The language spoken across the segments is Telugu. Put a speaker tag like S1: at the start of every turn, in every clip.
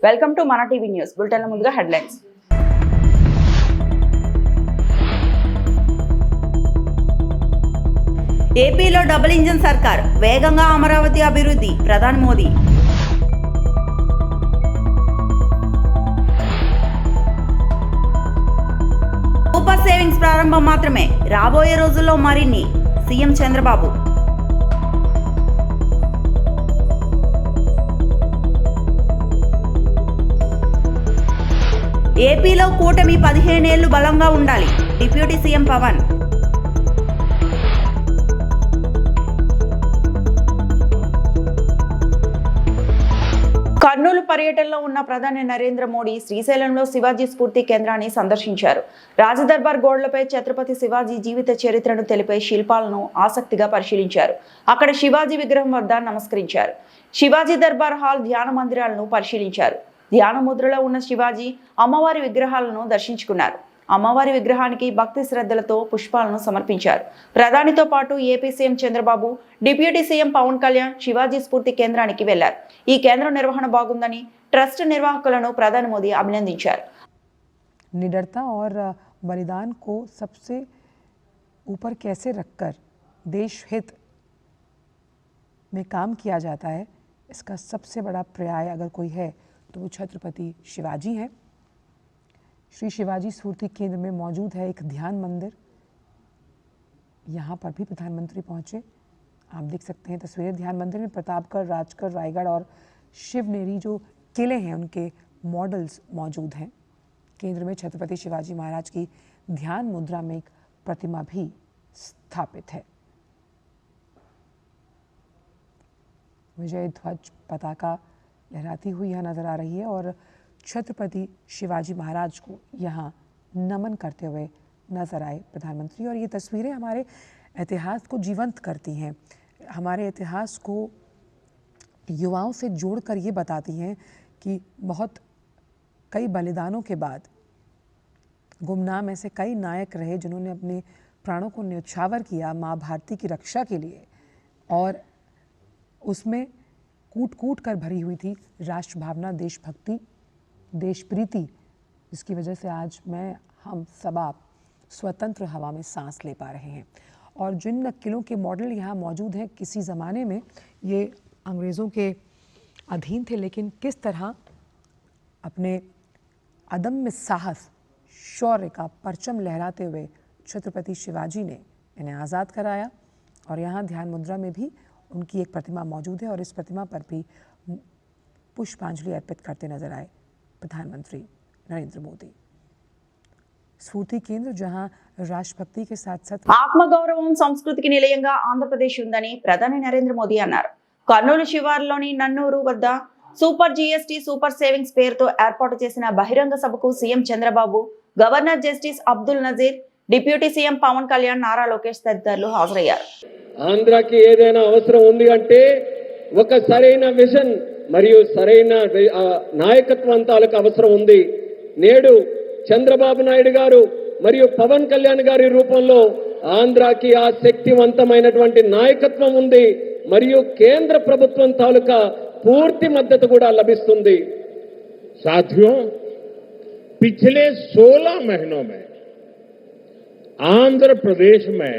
S1: వెల్కమ్ టు మన టీవీ న్యూస్. బులెటిన్ ముందుగా హెడ్లైన్స్.
S2: ఏపీలో డబుల్ ఇంజిన్ సర్కార్, వేగంగా అమరావతి అభివృద్ధి, ప్రధాని మోదీ. సూపర్ సేవింగ్స్ ప్రారంభం మాత్రమే, రాబోయే రోజుల్లో మరిన్ని, సీఎం చంద్రబాబు. ఏపీలో కూటమి 15 ఏళ్లు బలంగా ఉండాలి, డిప్యూటీ సీఎం పవన్.
S1: కర్నూలు పర్యటనలో ఉన్న ప్రధాని నరేంద్ర మోడీ శ్రీశైలంలో శివాజీ స్ఫూర్తి కేంద్రాన్ని సందర్శించారు. రాజదర్బార్ గోడలపై ఛత్రపతి శివాజీ జీవిత చరిత్రను తెలిపే శిల్పాలను ఆసక్తిగా పరిశీలించారు. అక్కడ శివాజీ విగ్రహం వద్ద నమస్కరించారు. శివాజీ దర్బార్ హాల్, ధ్యాన మందిరాలను పరిశీలించారు. ధ్యాన ముద్రలో ఉన్న శివాజీ అమ్మవారి విగ్రహాలను దర్శించుకున్నారు. అమ్మవారి విగ్రహానికి భక్తి శ్రద్ధలతో పుష్పాలను సమర్పించారు. ప్రధానితో పాటు AP CM Chandrababu, deputy CM Pawan Kalyan Shivaji స్ఫూర్తి కేంద్రానికి వెళ్లారు. ఈ కేంద్రం నిర్వహణ బాగుందని ట్రస్ట్ నిర్వాహకులను ప్రధాని మోదీ అభినందించారు.
S3: निडरता और बलिदान को सबसे ऊपर कैसे रखकर देश हित में काम किया जाता है, इसका सबसे बड़ा पर्याय अगर कोई है तो वो छत्रपति शिवाजी हैं। श्री शिवाजी स्फूर्ति केंद्र में मौजूद है एक ध्यान मंदिर। यहाँ पर भी प्रधानमंत्री पहुँचे, आप देख सकते हैं तस्वीरें। ध्यान मंदिर में प्रतापगढ़, राजगढ़, रायगढ़ और शिवनेरी जो किले हैं उनके मॉडल्स मौजूद हैं। केंद्र में छत्रपति शिवाजी महाराज की ध्यान मुद्रा में एक प्रतिमा भी स्थापित है। विजय ध्वज पताका लहराती हुई यहाँ नजर आ रही है और छत्रपति शिवाजी महाराज को यहाँ नमन करते हुए नजर आए प्रधानमंत्री। और ये तस्वीरें हमारे इतिहास को जीवंत करती हैं, हमारे इतिहास को युवाओं से जोड़कर ये बताती हैं कि बहुत कई बलिदानों के बाद गुमनाम ऐसे कई नायक रहे जिन्होंने अपने प्राणों को न्यौछावर किया माँ भारती की रक्षा के लिए, और उसमें कूट कूट कर भरी हुई थी राष्ट्र भावना, देशभक्ति, देश प्रीति, जिसकी वजह से आज हम सब आप स्वतंत्र हवा में सांस ले पा रहे हैं। और जिन किलों के मॉडल यहाँ मौजूद हैं, किसी ज़माने में ये अंग्रेज़ों के अधीन थे, लेकिन किस तरह अपने अदम्य साहस, शौर्य का परचम लहराते हुए छत्रपति शिवाजी ने इन्हें आज़ाद कराया। और यहाँ ध्यान मुद्रा में भी उनकी एक प्रतिमा मौजूद है और इस प्रतिमा पर भी पुष्पांजलि अर्पित करते नजर आए प्रधानमंत्री नरेंद्र मोदी। स्फूर्ति केंद्र जहां राष्ट्रभक्ति के साथ साथ
S1: ఆత్మగౌరవం, సంస్కృతికి నిలయంగా ఆంధ్రప్రదేశ్ ఉందని ప్రధాని నరేంద్ర మోదీ అన్నారు. కర్నూలు శివారులోని నన్నూరు వద్ద సూపర్ జీఎస్టీ, సూపర్ సేవింగ్స్ పేరుతో ఏర్పాటు చేసిన బహిరంగ సభకు CM Chandrababu, governor justice Abdul Nazir, deputy CM Pawan Kalyan, Nara Lokesh తదితరులు హాజరయ్యారు.
S4: ఆంధ్రాకి ఏదైనా అవసరం ఉంది అంటే ఒక సరైన విజన్ మరియు సరైన నాయకత్వం తాలూకు అవసరం ఉంది. నేడు చంద్రబాబు నాయుడు గారు మరియు పవన్ కళ్యాణ్ గారి రూపంలో ఆంధ్రాకి ఆ శక్తివంతమైనటువంటి నాయకత్వం ఉంది మరియు కేంద్ర ప్రభుత్వం తాలూకా పూర్తి మద్దతు కూడా లభిస్తుంది.
S5: साथियों, पिछले 16 महीनों में आंध्र प्रदेश में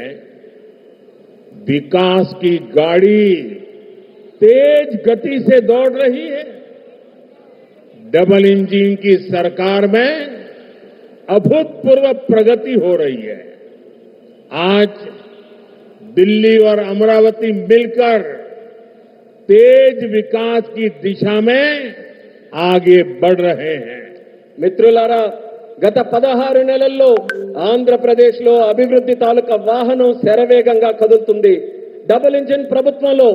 S5: विकास की गाड़ी तेज गति से दौड़ रही है। डबल इंजन की सरकार में अभूतपूर्व प्रगति हो रही है। आज दिल्ली और अमरावती मिलकर तेज विकास की दिशा में आगे बढ़ रहे हैं।
S4: మిత్రులారా, గత 16 నెలల్లో ఆంధ్రప్రదేశ్లో అభివృద్ధి తాలూకా వాహనం శరవేగంగా కదులుతుంది. డబుల్ ఇంజిన్ ప్రభుత్వంలో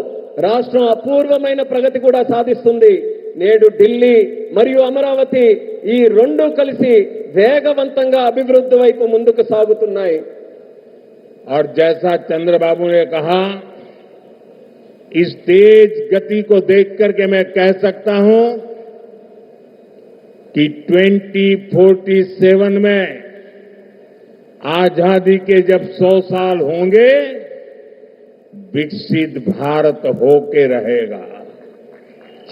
S4: రాష్ట్రం అపూర్వమైన ప్రగతి కూడా సాధిస్తుంది. నేడు ఢిల్లీ మరియు అమరావతి ఈ రెండు కలిసి వేగవంతంగా అభివృద్ధి వైపు ముందుకు సాగుతున్నాయి.
S5: और जैसा चंद्रबाबू ने कहा, इस तेज गति को देख करके मैं कह सकता हूं कि 2047 में आजादी के जब 100 साल होंगे, विकसित भारत होके रहेगा।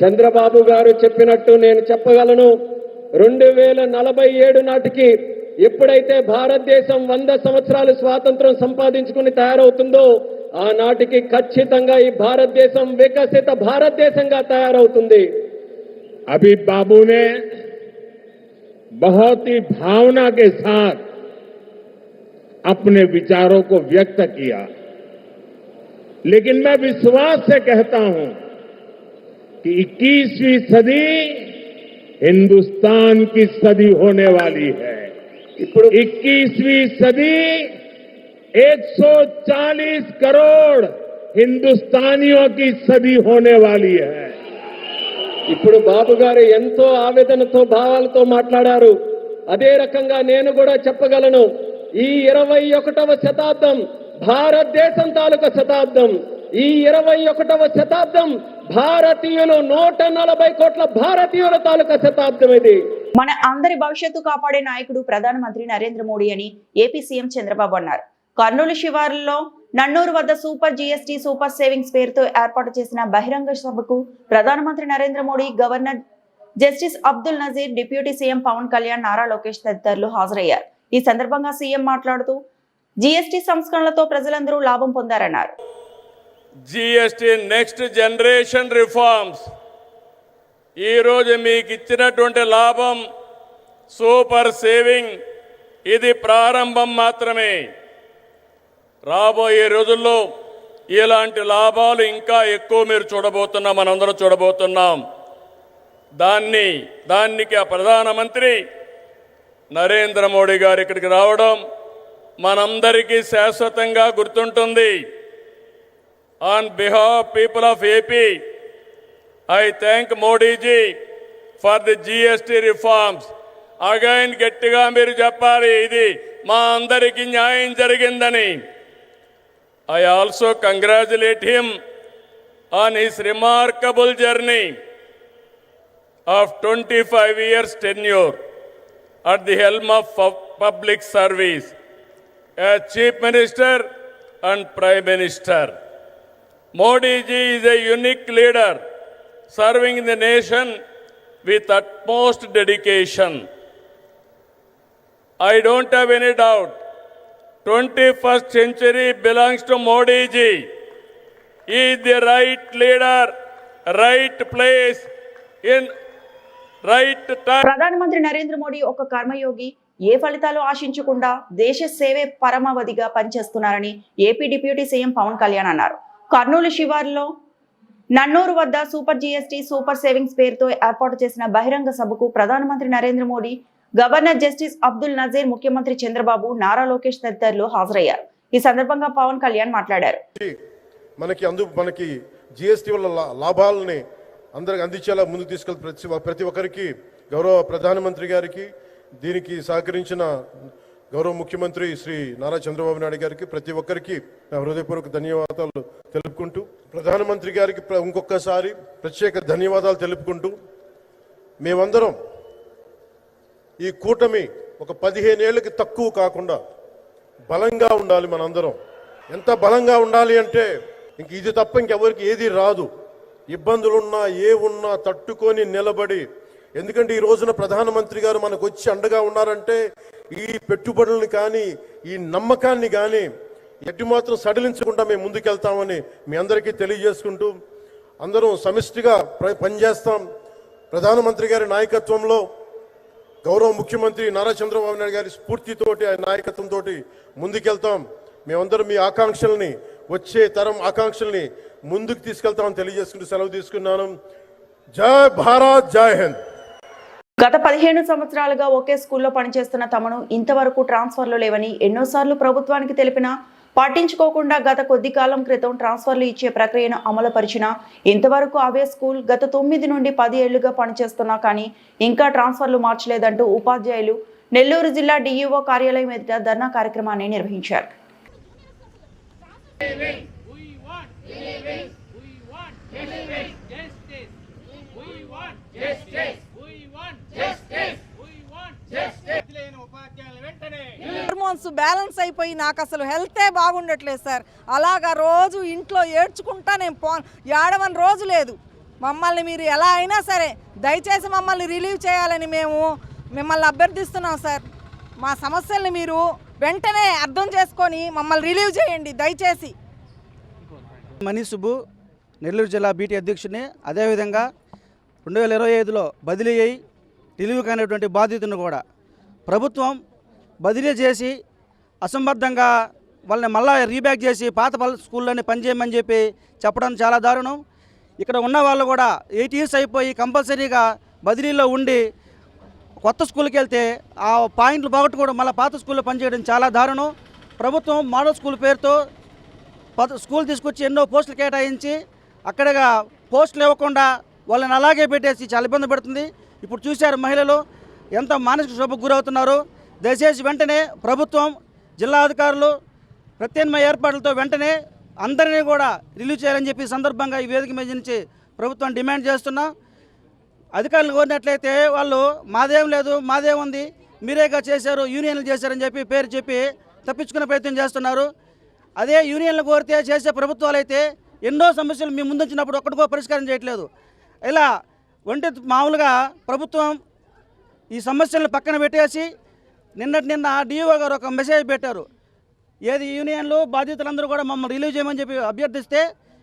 S4: చంద్రబాబు గారు చెప్పినట్టు నేను చెప్పగలను 2047 నాటికి ఎప్పుడైతే భారతదేశం 100 సంవత్సరాలు స్వాతంత్రం సంపాదించుకుని తయారవుతుందో ఆనాటికి ఖచ్చితంగా ఈ భారతదేశం వికసిత భారతదేశంగా తయారవుతుంది.
S5: अभी बाबू ने बहुत ही भावना के साथ अपने विचारों को व्यक्त किया, लेकिन मैं विश्वास से कहता हूं कि 21वीं सदी हिंदुस्तान की सदी होने वाली है. 21वीं सदी 140 करोड़ हिंदुस्तानियों की सदी होने वाली है.
S4: ఇప్పుడు బాబు గారు ఎంతో ఆవేదనతో భావాలతో మాట్లాడారు. అదే రకంగా నేను కూడా చెప్పగలను, ఈ 21వ శతాబ్దం భారతదేశం తాలూకా శతాబ్దం. ఈ 21వ శతాబ్దం భారతీయులు 140 కోట్ల భారతీయుల తాలూకా శతాబ్దం ఇది.
S1: మన అందరి భవిష్యత్తు కాపాడే నాయకుడు ప్రధానమంత్రి నరేంద్ర మోడీ అని ఏపీ సీఎం చంద్రబాబు అన్నారు. కర్నూలు శివారులో నన్నూరు వద్ద సూపర్ జీఎస్టీ సూపర్ సేవింగ్స్ పేరుతో ఏర్పాటు చేసిన బహిరంగ సభకు ప్రధానమంత్రి Narendra Modi, governor justice Abdul Nazir, deputy CM Pawan Kalyan, Nara Lokesh తదితరులు హాజరయ్యారు. ఈ సందర్భంగా సీఎం మాట్లాడుతూ జీఎస్టీ సంస్కరణలతో ప్రజలందరూ లాభం పొందారన్నారు.
S6: జీఎస్టీ నెక్స్ట్ జనరేషన్ రిఫార్మ్స్ ఈ రోజు మీకు ఇచ్చినటువంటి లాభం సూపర్ సేవింగ్ ఇది ప్రారంభం మాత్రమే. రాబోయే రోజుల్లో ఇలాంటి లాభాలు ఇంకా ఎక్కువ మీరు చూడబోతున్నాం, మనందరం చూడబోతున్నాం. దానికి ఆ ప్రధానమంత్రి నరేంద్ర మోడీ గారు ఇక్కడికి రావడం మనందరికీ శాశ్వతంగా గుర్తుంటుంది. On behalf people of AP I thank Modi ji for the GST reforms. Again గట్టిగా మీరు చెప్పాలి, ఇది మా అందరికీ న్యాయం జరిగిందని. I also congratulate him on his remarkable journey of 25 years tenure at the helm of public service as Chief Minister and Prime Minister. Modi ji is a unique leader serving the nation with utmost dedication. I don't have any doubt, 21st century belongs to Modi ji. He is the right leader, right place, in right time.
S1: ప్రధానమంత్రి నరేంద్ర మోడీ ఒక కర్మయోగి, ఏ ఫలితాలు ఆశించకుండా దేశ సేవే పరమావధిగా పనిచేస్తున్నారని AP deputy CM Pawan Kalyan అన్నారు. కర్నూలు శివారులో నన్నూరు వద్ద సూపర్ జీఎస్టీ సూపర్ సేవింగ్స్ పేరుతో ఏర్పాటు చేసిన బహిరంగ సభకు ప్రధానమంత్రి నరేంద్ర మోడీ, గవర్నర్ జస్టిస్ అబ్దుల్ నజీర్, ముఖ్యమంత్రి చంద్రబాబు, నారా లోకేష్ తదితరులు హాజరయ్యారు. ఈ సందర్భంగా పవన్ కళ్యాణ్ మాట్లాడారు.
S7: మనకి జీఎస్టీ వల్ల లాభాలని అందరికి అందించేలా ముందుకు తీసుకెళ్లి ప్రతి ఒక్కరికి, గౌరవ ప్రధానమంత్రి గారికి, దీనికి సహకరించిన గౌరవ ముఖ్యమంత్రి శ్రీ నారా చంద్రబాబు నాయుడు గారికి, ప్రతి ఒక్కరికి నా హృదయపూర్వక ధన్యవాదాలు తెలుపుకుంటూ, ప్రధానమంత్రి గారికి ఇంకొకసారి ప్రత్యేక ధన్యవాదాలు తెలుపుకుంటూ, మేమందరం ఈ కూటమి ఒక 15 ఏళ్ళకి తక్కువ కాకుండా బలంగా ఉండాలి. మనందరం ఎంత బలంగా ఉండాలి అంటే ఇంక ఇది తప్ప ఇంకెవరికి ఏది రాదు. ఇబ్బందులున్నా ఉన్నా తట్టుకొని నిలబడి, ఎందుకంటే ఈ రోజున ప్రధానమంత్రి గారు మనకు వచ్చి అండగా ఉన్నారంటే ఈ పెట్టుబడులను కానీ ఈ నమ్మకాన్ని కానీ ఎట్టి మాత్రం సడలించకుండా మేము ముందుకెళ్తామని మీ అందరికీ తెలియజేసుకుంటూ, అందరం సమిష్టిగా పనిచేస్తాం. ప్రధానమంత్రి గారి నాయకత్వంలో గౌరవ ముఖ్యమంత్రి నారా చంద్రబాబు నాయుడు గారి స్ఫూర్తితోటి, ఆయన నాయకత్వంతో ముందుకెళ్తాం. మేమందరం మీ ఆకాంక్షల్ని, వచ్చే తరం ఆకాంక్షల్ని ముందుకు తీసుకెళ్తామని తెలియజేసుకుంటూ సెలవు తీసుకున్నాను. జై భారత్, జై హింద్.
S1: గత 15 సంవత్సరాలుగా ఒకే స్కూల్లో పనిచేస్తున్న తమను ఇంతవరకు ట్రాన్స్ఫర్లు లేవని ఎన్నోసార్లు ప్రభుత్వానికి తెలిపినా పట్టించుకోకుండా గత కొద్ది కాలం క్రితం ట్రాన్స్ఫర్లు ఇచ్చే ప్రక్రియను అమలుపరిచినా ఇంతవరకు అవే స్కూల్ గత 9 నుండి 10 ఏళ్లుగా పనిచేస్తున్నా కానీ ఇంకా ట్రాన్స్ఫర్లు మార్చలేదంటూ ఉపాధ్యాయులు నెల్లూరు జిల్లా డిఈఓ కార్యాలయం ఎదుట ధర్నా కార్యక్రమాన్ని నిర్వహించారు.
S8: హార్మోన్స్ బ్యాలెన్స్ అయిపోయి నాకు అసలు హెల్తే బాగుండట్లేదు సార్. అలాగా రోజు ఇంట్లో ఏడ్చుకుంటా నేను ఏడవని రోజు లేదు. మమ్మల్ని మీరు ఎలా అయినా సరే దయచేసి మమ్మల్ని రిలీవ్ చేయాలని మేము మిమ్మల్ని అభ్యర్థిస్తున్నాం సార్. మా సమస్యల్ని మీరు వెంటనే అర్థం చేసుకొని మమ్మల్ని రిలీవ్ చేయండి దయచేసి.
S9: మనీష్ సుబ్బు, నెల్లూరు జిల్లా బీటీ అధ్యక్షుడిని. అదేవిధంగా 2025లో బదిలీ అయి రిలీవ్ కానిటువంటి బాధితులను కూడా ప్రభుత్వం బదిలీ చేసి అసంబద్ధంగా వాళ్ళని మళ్ళా రీబ్యాక్ చేసి పాత స్కూల్లోనే పనిచేయమని చెప్పి చెప్పడం చాలా దారుణం. ఇక్కడ ఉన్న వాళ్ళు కూడా 8 years అయిపోయి కంపల్సరీగా బదిలీలో ఉండి కొత్త స్కూల్కి వెళ్తే ఆ పాయింట్లు పోగొట్టుకోవడం మళ్ళీ పాత స్కూల్లో పనిచేయడం చాలా దారుణం. ప్రభుత్వం మోడల్ స్కూల్ పేరుతో స్కూల్ తీసుకొచ్చి ఎన్నో పోస్టులు కేటాయించి అక్కడగా పోస్టులు ఇవ్వకుండా వాళ్ళని అలాగే పెట్టేసి చాలా ఇబ్బంది పడుతుంది. ఇప్పుడు చూశారు మహిళలు ఎంత మానసిక క్షోభకు గురవుతున్నారు. దయచేసి వెంటనే ప్రభుత్వం, జిల్లా అధికారులు ప్రత్యామ్నాయ ఏర్పాట్లతో వెంటనే అందరినీ కూడా రిలీవ్ చేయాలని చెప్పి సందర్భంగా ఈ వేదిక మీద నుంచి ప్రభుత్వం డిమాండ్ చేస్తున్నాం. అధికారులు కోరినట్లయితే వాళ్ళు మాదేం లేదు, మాదేం ఉంది, మీరేగా చేశారు, యూనియన్లు చేశారని చెప్పి పేరు చెప్పి తప్పించుకునే ప్రయత్నం చేస్తున్నారు. అదే యూనియన్లు కోరితే చేసే ప్రభుత్వాలు అయితే ఎన్నో సమస్యలు మీ ముందుంచినప్పుడు ఒక్కడికో పరిష్కారం చేయట్లేదు. ఇలా మామూలుగా ప్రభుత్వం ఈ సమస్యలను పక్కన పెట్టేసి నిన్న డిఓ గారు ఒక మెసేజ్ పెట్టారు. ఏది యూనియన్లు బాధితులందరూ కూడా మమ్మల్ని రిలీవ్ చేయమని చెప్పి అభ్యర్థిస్తే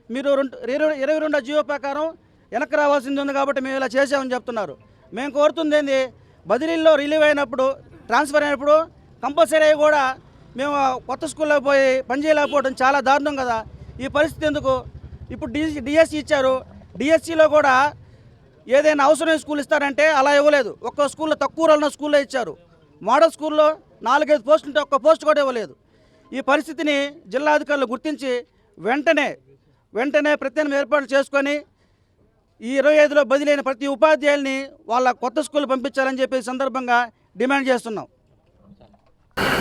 S9: మీరు 22 జీవో ప్రకారం వెనక్కి రావాల్సింది ఉంది కాబట్టి మేము ఇలా చేసామని చెప్తున్నారు. మేము కోరుతుంది ఏంది, బదిలీల్లో రిలీవ్ అయినప్పుడు, ట్రాన్స్ఫర్ అయినప్పుడు కంపల్సరీ కూడా మేము కొత్త స్కూల్లో పోయి పనిచేయలేకపోవడం చాలా దారుణం కదా. ఈ పరిస్థితి ఎందుకు? ఇప్పుడు డిఎస్సి ఇచ్చారు, డిఎస్సిలో కూడా ఏదైనా అవసరమైన స్కూల్ ఇస్తారంటే అలా ఇవ్వలేదు. ఒక్క స్కూల్లో తక్కువ ఉన్న స్కూల్లో ఇచ్చారు. మోడల్ స్కూల్లో 4-5 పోస్టులు ఉంటే ఒక్క పోస్ట్ కూడా ఇవ్వలేదు. ఈ పరిస్థితిని జిల్లా అధికారులు గుర్తించి వెంటనే ప్రత్యామ్నాయ ఏర్పాట్లు చేసుకొని ఈ 25లో బదిలైన ప్రతి ఉపాధ్యాయుల్ని వాళ్ళ కొత్త స్కూల్ పంపించాలని చెప్పి సందర్భంగా డిమాండ్ చేస్తున్నాం.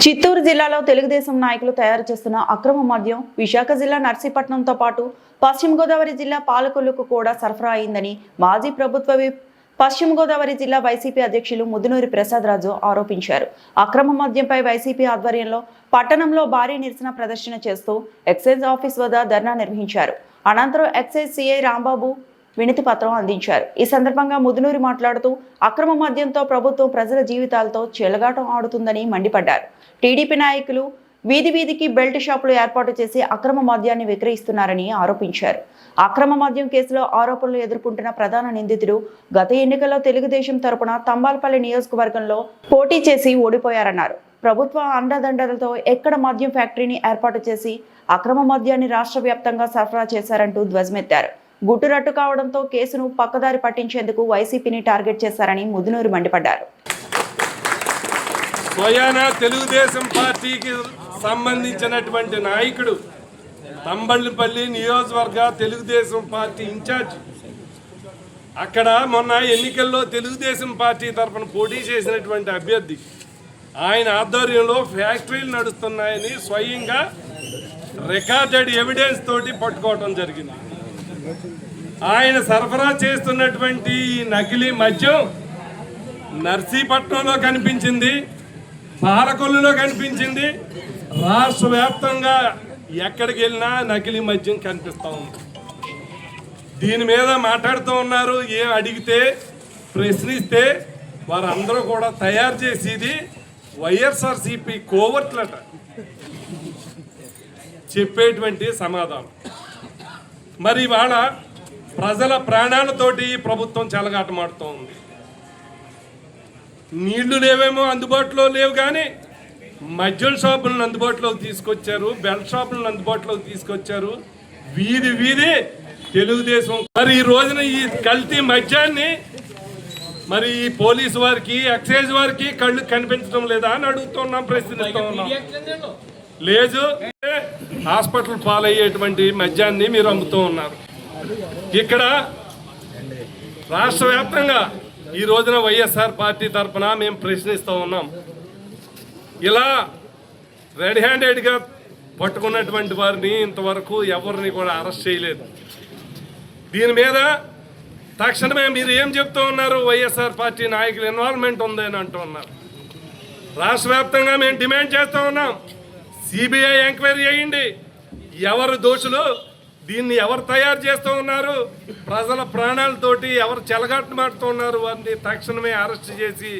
S1: చిత్తూరు జిల్లాలో తెలుగుదేశం నాయకులు తయారు చేస్తున్న అక్రమ మద్యం విశాఖ జిల్లా నర్సీపట్నంతో పాటు పశ్చిమ గోదావరి జిల్లా పాలకొల్లుకు కూడా సరఫరా అయిందని మాజీ ప్రభుత్వ విప్ పశ్చిమ గోదావరి జిల్లా వైసీపీ అధ్యక్షులు ముదునూరి ప్రసాద్ రాజు ఆరోపించారు. అక్రమ మద్యంపై వైసీపీ ఆధ్వర్యంలో పట్టణంలో భారీ నిరసన ప్రదర్శన చేస్తూ ఎక్సైజ్ ఆఫీస్ వద్ద ధర్నా నిర్వహించారు. అనంతరం ఎక్సైజ్ సిఐ రాంబాబు వినతి పత్రం అందించారు. ఈ సందర్భంగా ముదునూరి మాట్లాడుతూ అక్రమ మద్యంతో ప్రభుత్వం ప్రజల జీవితాలతో చెలగాటం ఆడుతుందని మండిపడ్డారు. టీడీపీ నాయకులు వీధికి బెల్ట్ షాపులు ఏర్పాటు చేసి అక్రమ మద్యాన్ని విక్రయిస్తున్నారని ఆరోపించారు. అక్రమ మద్యం కేసులో ఆరోపణలు ఎదుర్కొంటున్న ప్రధాన నిందితుడు గత ఎన్నికల్లో తెలుగుదేశం తరపున తంబాలపల్లి నియోజకవర్గంలో పోటీ చేసి ఓడిపోయారన్నారు. ప్రభుత్వ అండదండలతో ఎక్కడ మద్యం ఫ్యాక్టరీని ఏర్పాటు చేసి అక్రమ మద్యాన్ని రాష్ట్ర వ్యాప్తంగా సరఫరా చేశారంటూ ధ్వజమెత్తారు. గుట్టురట్టు కావడంతో కేసును పక్కదారి పట్టించేందుకు వైసీపీని టార్గెట్ చేశారని ముదునూరి మండిపడ్డారు.
S6: స్వయాన తెలుగుదేశం పార్టీకి సంబంధించినటువంటి నాయకుడు, తంబళ్ళపల్లి నియోజకవర్గ తెలుగుదేశం పార్టీ ఇన్ఛార్జ్, అక్కడ మొన్న ఎన్నికల్లో తెలుగుదేశం పార్టీ తరఫున పోటీ చేసినటువంటి అభ్యర్థి, ఆయన ఆధ్వర్యంలో ఫ్యాక్టరీలు నడుస్తున్నాయని స్వయంగా రికార్డెడ్ ఎవిడెన్స్ తోటి పట్టుకోవడం జరిగింది. ఆయన సరఫరా చేస్తున్నటువంటి ఈ నకిలీ మద్యం నర్సీపట్నంలో కనిపించింది, పాలకొల్లులో కనిపించింది, రాష్ట్ర వ్యాప్తంగా ఎక్కడికి వెళ్ళినా నకిలీ మద్యం కనిపిస్తూ ఉంది. దీని మీద మాట్లాడుతూ ఉన్నారు. ఏం అడిగితే, ప్రశ్నిస్తే వారందరూ కూడా తయారు చేసేది వైఎస్ఆర్సీపీ కోవర్ట్లట చెప్పేటువంటి సమాధానం. మరి ఇవాళ ప్రజల ప్రాణాలతోటి ప్రభుత్వం చెలగాటమాడుతూ ఉంది. నీళ్లు లేవేమో అందుబాటులో లేవు, కానీ మద్యం షాపులను అందుబాటులోకి తీసుకొచ్చారు, బెల్ట్ షాపులను అందుబాటులోకి తీసుకొచ్చారు. వీధి తెలుగుదేశం. మరి ఈ రోజున ఈ కల్తీ మద్యాన్ని మరి ఈ పోలీసు వారికి, ఎక్సైజ్ వారికి కళ్ళు కనిపించడం లేదా అని అడుగుతున్నాం, ప్రశ్నిస్తూ ఉన్నాం. లేదు, హాస్పిటల్ పాలయ్యేటువంటి మద్యాన్ని మీరు అమ్ముతూ ఉన్నారు. ఇక్కడ రాష్ట్ర వ్యాప్తంగా ఈ రోజున వైఎస్ఆర్ పార్టీ తరఫున మేము ప్రశ్నిస్తూ ఉన్నాం. ఇలా రెడ్ హ్యాండెడ్గా పట్టుకున్నటువంటి వారిని ఇంతవరకు ఎవరిని కూడా అరెస్ట్ చేయలేదు. దీని మీద తక్షణమే మీరు ఏం చెప్తూ ఉన్నారు? వైఎస్ఆర్ పార్టీ నాయకుల ఇన్వాల్వ్మెంట్ ఉందని అంటూ ఉన్నారు. రాష్ట్ర వ్యాప్తంగా మేము డిమాండ్ చేస్తూ ఉన్నాం, సిబిఐ ఎంక్వైరీ చేయండి, ఎవరు దోషులు దీన్ని ఎవరు తయారు చేస్తూ ఉన్నారు? ప్రజల ప్రాణాలతోటి ఎవరు చెలగాటమాడుతూ ఉన్నారు? వారిని తక్షణమే అరెస్ట్ చేసి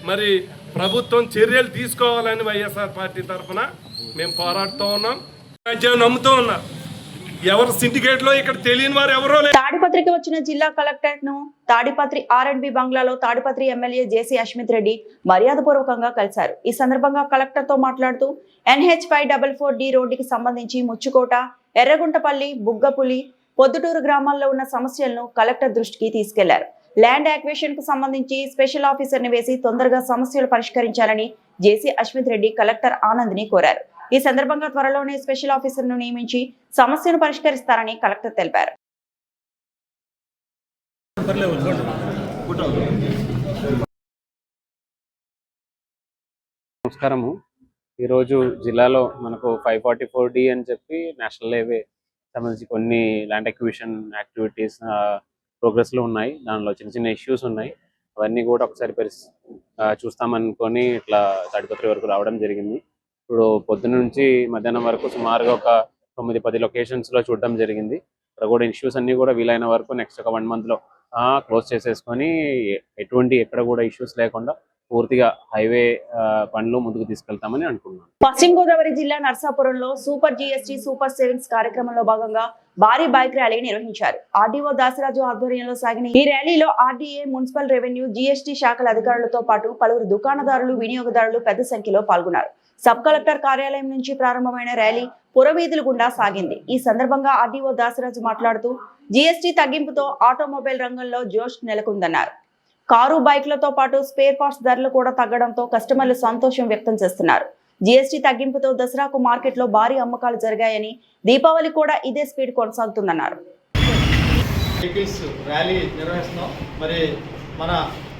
S6: మరి ప్రభుత్వం చర్యలు తీసుకోవాలని వైఎస్ఆర్ పార్టీ తరఫున మేము పోరాడుతూ ఉన్నాం. నమ్ముతూ ఉన్నాం. ఎవరు సిండికేట్ లో ఇక్కడ తెలియని వారు ఎవరో లేదు.
S1: తాడిపత్రికి వచ్చిన జిల్లా కలెక్టర్ ను తాడిపత్రి R&B బంగ్లాలో తాడిపత్రి ఎమ్మెల్యే జేసీ అశ్మిత్ రెడ్డి మర్యాదపూర్వకంగా కలిశారు. ఈ సందర్భంగా కలెక్టర్ తో మాట్లాడుతూ NH544D రోడ్డుకి సంబంధించి ముచ్చుకోట, ఎర్రగుంటపల్లి, బుగ్గపులి, పొద్దుటూరు గ్రామాల్లో ఉన్న సమస్యలను కలెక్టర్ దృష్టికి తీసుకెళ్లారు. ల్యాండ్ యాక్వేషన్ కు సంబంధించి స్పెషల్ ఆఫీసర్ ని వేసి తొందరగా సమస్యలు పరిష్కరించాలని జేసీ అశ్మిత్ రెడ్డి కలెక్టర్ ఆనంద్ ని కోరారు. ఈ సందర్భంగా త్వరలోనే స్పెషల్ ఆఫీసర్ ను నియమించి సమస్యను పరిష్కరిస్తారని కలెక్టర్ తెలిపారు.
S10: నమస్కారము. ఈరోజు జిల్లాలో మనకు 544D అని చెప్పి నేషనల్ హైవే సంబంధించి కొన్ని ల్యాండ్ అక్విజిషన్ యాక్టివిటీస్ ప్రోగ్రెస్లో ఉన్నాయి. దానిలో చిన్న చిన్న ఇష్యూస్ ఉన్నాయి. అవన్నీ కూడా ఒకసారి చూస్తామనుకొని ఇట్లా తాడిపత్రి వరకు రావడం జరిగింది. ఇప్పుడు పొద్దున్న నుంచి మధ్యాహ్నం వరకు సుమారుగా ఒక 9-10 లొకేషన్స్లో చూడడం జరిగింది. ఇక్కడ కూడా ఇష్యూస్ అన్నీ కూడా వీలైన వరకు నెక్స్ట్ ఒక 1 monthలో క్లోజ్ చేసేసుకొని ఎక్కడ కూడా ఇష్యూస్ లేకుండా పూర్తిగా హైవే పనులు ముందుకు తీసుకెళ్తామని అనుకున్నాను.
S1: పశ్చిమ గోదావరి జిల్లా నర్సాపురంలో సూపర్ GST సూపర్ సేవింగ్స్ కార్యక్రమంలో భాగంగా భారీ బైక్ ర్యాలీ నిర్వహించారు. ఆర్డీఓ దాసరాజు ఆధ్వర్యంలో సాగిన ఈ ర్యాలీలో RDA, మున్సిపల్ రెవెన్యూ, GST శాఖల అధికారులతో పాటు పలువురు దుకాణదారులు, వినియోగదారులు పెద్ద సంఖ్యలో పాల్గొన్నారు. సబ్ కలెక్టర్ కార్యాలయం నుంచి ప్రారంభమైన ర్యాలీ పురవీధుల గుండా సాగింది. ఈ సందర్భంగా ఆర్డీఓ దాసరాజు మాట్లాడుతూ GST తగ్గింపుతో ఆటోమొబైల్ రంగంలో జోష్ నెలకొందన్నారు. కారు, బైక్లతో పాటు స్పేర్ పార్ట్స్ ధరలు కూడా తగ్గడంతో కస్టమర్లు సంతోషం వ్యక్తం చేస్తున్నారు. GST తగ్గింపుతో దసరాకు మార్కెట్లో భారీ అమ్మకాలు జరిగాయని, దీపావళి కూడా ఇదే స్పీడ్ కొనసాగుతుందన్నారు.
S11: వెహికల్స్ ర్యాలీ నిర్వహిస్తున్నాం. మరి మన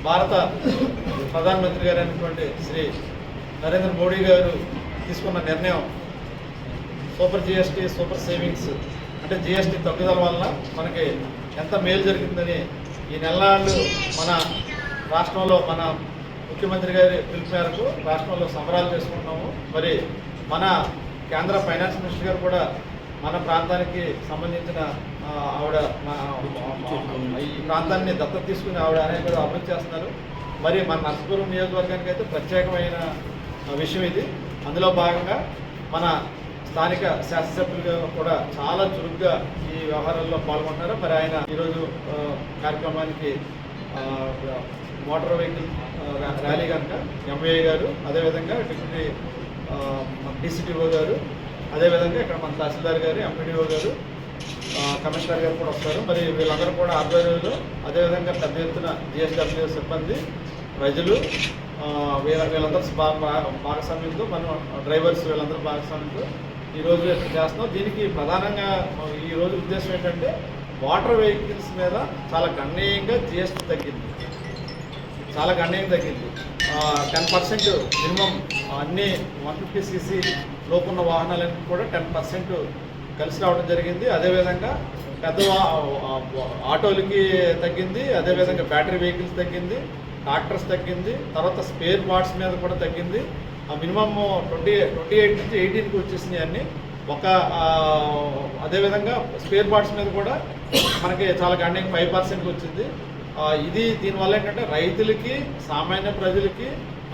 S11: భారత ప్రధానమంత్రి గారు అయినటువంటి శ్రీ నరేంద్ర మోడీ గారు తీసుకున్న నిర్ణయం సూపర్ GST సూపర్ సేవింగ్స్ అంటే GST తగ్గుదల వలన మనకి ఎంత మేలు జరిగిందని ఈ నెలలు మన రాష్ట్రంలో మన ముఖ్యమంత్రి గారి పిలుపు మేరకు రాష్ట్రంలో సంబరాలు చేసుకుంటున్నాము. మరి మన కేంద్ర ఫైనాన్స్ మినిస్టర్ గారు కూడా మన ప్రాంతానికి సంబంధించిన ఆవిడ ఈ ప్రాంతాన్ని దత్తత తీసుకుని ఆవిడ అనేక అభివృద్ధి చేస్తున్నారు. మరి మన నర్సాపురం నియోజకవర్గానికి అయితే ప్రత్యేకమైన విషయం ఇది. అందులో భాగంగా మన స్థానిక శాసనసభ్యులుగా కూడా చాలా చురుగ్గా ఈ వ్యవహారాల్లో పాల్గొంటున్నారు. మరి ఆయన ఈరోజు కార్యక్రమానికి మోటార్ వెహికల్ ర్యాలీ కనుక MVA గారు, అదేవిధంగా డిప్యూటీ DCTO గారు, అదేవిధంగా ఇక్కడ మన తహసీల్దార్ గారు, MPDO గారు, కమిషనర్ గారు కూడా వస్తారు. మరి వీళ్ళందరూ కూడా ఆధ్వర్యంలో, అదేవిధంగా పెద్ద ఎత్తున GSW సిబ్బంది, ప్రజలు, వీళ్ళందరూ భాగస్వామ్యంతో, మనం డ్రైవర్స్ వీళ్ళందరూ భాగస్వామ్యంతో ఈరోజు చేస్తున్నాం. దీనికి ప్రధానంగా ఈరోజు ఉద్దేశం ఏంటంటే వాటర్ వెహికల్స్ మీద చాలా గణనీయంగా GST తగ్గింది. చాలా గణనీయంగా తగ్గింది. 10% మినిమం అన్ని 150cc లోపున్న వాహనాలన్నీ కూడా 10% కలిసి రావడం జరిగింది. అదేవిధంగా పెద్ద ఆటోలకి తగ్గింది, అదేవిధంగా బ్యాటరీ వెహికల్స్ తగ్గింది, ట్రాక్టర్స్ తగ్గింది, తర్వాత స్పేర్ పార్ట్స్ మీద కూడా తగ్గింది. మినిమమ్ 28 నుంచి 18కి వచ్చేసినాయి అన్నీ. అదేవిధంగా స్పేర్ పార్ట్స్ మీద కూడా మనకి చాలా గణనీయంగా 5%కి వచ్చింది. ఇది దీనివల్ల ఏంటంటే రైతులకి, సామాన్య ప్రజలకి,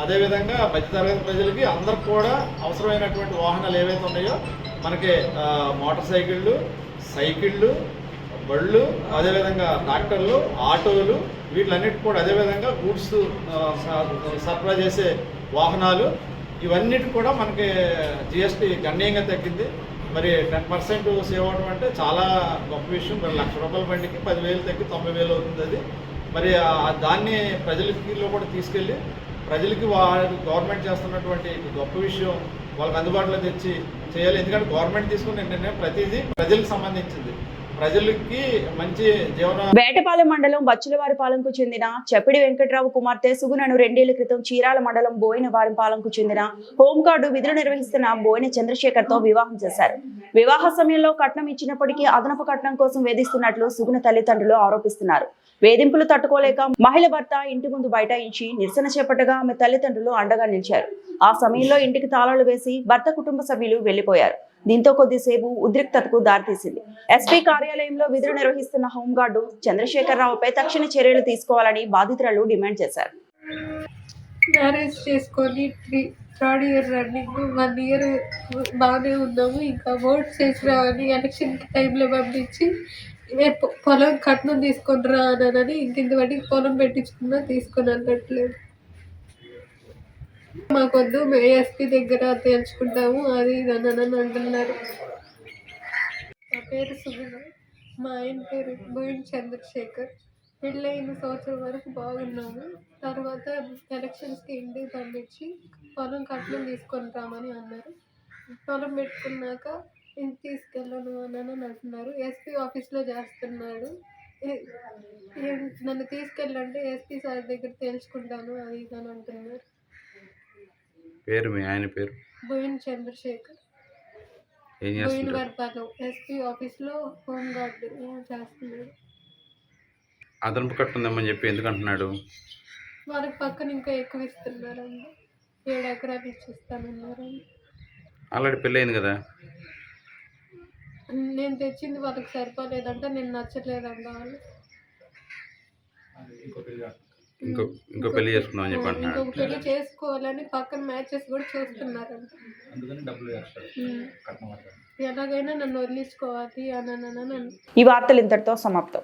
S11: అదేవిధంగా మధ్యతరగతి ప్రజలకి అందరికి కూడా అవసరమైనటువంటి వాహనాలు ఏవైతే ఉన్నాయో మనకి మోటార్ సైకిళ్ళు, బళ్ళు, అదేవిధంగా ట్రాక్టర్లు, ఆటోలు, వీటిలన్నిటి కూడా, అదేవిధంగా గూడ్స్ సరఫరా చేసే వాహనాలు, ఇవన్నిటి కూడా మనకి GST గణనీయంగా తగ్గింది. మరి 10% సేవ్ అవడం అంటే చాలా గొప్ప విషయం. మరి ₹1,00,000 బండికి 10,000 తగ్గి 90,000 అవుతుంది అది. మరి దాన్ని ప్రజలకిలో కూడా తీసుకెళ్ళి ప్రజలకి గవర్నమెంట్ చేస్తున్నటువంటి గొప్ప విషయం వాళ్ళకి అందుబాటులో తెచ్చి చేయాలి. ఎందుకంటే గవర్నమెంట్ తీసుకున్న నిర్ణయం ప్రతిదీ ప్రజలకు సంబంధించింది. ప్రజలకి మంచి జీవన.
S1: వేటపాలెం మండలం బచ్చులవారిపాలెంకు చెందిన చప్పిడి వెంకట్రావు కుమార్తె సుగుణను 2 ఏళ్ల క్రితం చీరాల మండలం బోయినవారిపాలెంకు చెందిన హోంగార్డు విధులు నిర్వహిస్తున్న బోయిన చంద్రశేఖర్ తో వివాహం చేశారు. వివాహ సమయంలో కట్నం ఇచ్చినప్పటికీ అదనపు కట్నం కోసం వేధిస్తున్నట్లు సుగుణ తల్లిదండ్రులు ఆరోపిస్తున్నారు. వేధింపులు తట్టుకోలేక మహిళ భర్త ఇంటి ముందు బైఠాయించి నిరసన చేపట్టగా ఆమె తల్లిదండ్రులు అండగా నిలిచారు. ఆ సమయంలో ఇంటికి తాళాలు వేసి భర్త కుటుంబ సభ్యులు వెళ్లిపోయారు. దీంతో కొద్దిసేపు ఉద్రిక్తతకు దారితీసింది. ఎస్పీ కార్యాలయంలో విధులు నిర్వహిస్తున్న హోంగార్డు చంద్రశేఖరరావుపై తక్షణ చర్యలు తీసుకోవాలని బాధితురాలు డిమాండ్ చేశారు.
S12: మ్యారేజ్ చేసుకొని 3rd ఇయర్ రన్నింగ్ 1 ఇయర్ బాగానే ఉన్నాము. ఇంకా ఓట్ చేసినామని ఎలక్షన్ టైంలో పంపించి పొలం కట్నం తీసుకొని రా అని ఇంకింత వాటికి పొలం పెట్టించుకున్నా తీసుకొని అన్నట్లేదు. మాకొద్దు ఎస్పీ దగ్గర తేల్చుకుంటాము అది ఇది అని అంటున్నారు. నా పేరు సుగుణ, మా ఆయన పేరు బోయిన్ చంద్రశేఖర్. పెళ్ళైన సంవత్సరం వరకు బాగున్నాము. తర్వాత ఎలక్షన్స్కి ఇంటికి పంపించి పొలం కట్నం తీసుకొని రామని అన్నారు. పొలం పెట్టుకున్నాక ఇంటికి తీసుకెళ్ళను అని అంటున్నారు. ఎస్పీ ఆఫీస్లో చేస్తున్నాడు. నన్ను తీసుకెళ్ళంటే ఎస్పీ సార్ దగ్గర తేల్చుకుంటాను అది ఇది అని అంటున్నారు.
S13: పేరు మీ ఆయన పేరు
S12: బోయిన్ చంద్రశేఖర్. బోయిన్ వర్పాలో ఎస్పీ ఆఫీస్లో హోంగార్డ్ చేస్తున్నాడు.
S13: అదనపు కట్టుందామని చెప్పి ఎందుకు అంటున్నాడు?
S12: వాళ్ళకి పక్కన ఇంకా ఎక్కువ ఇస్తున్నారండి. 7 ఎకరాలు ఇచ్చిస్తానన్నారండి.
S13: ఆల్రెడీ పెళ్ళయింది కదా.
S12: నేను తెచ్చింది వాళ్ళకి సరిపోలేదంట, నేను నచ్చలేదంట వాళ్ళు.
S13: ఇంకో పెళ్లి చేసుకుందామని చెప్పి అంటున్నాడు.
S12: ఇంకొక పెళ్లి చేసుకోవాలని పక్కన మ్యాచెస్ కూడా చూస్తున్నారంట. ఎలాగైనా నన్ను వదిలించుకోవాలి అని.
S1: ఈ వార్తలు ఇంతటితో సమాప్తం.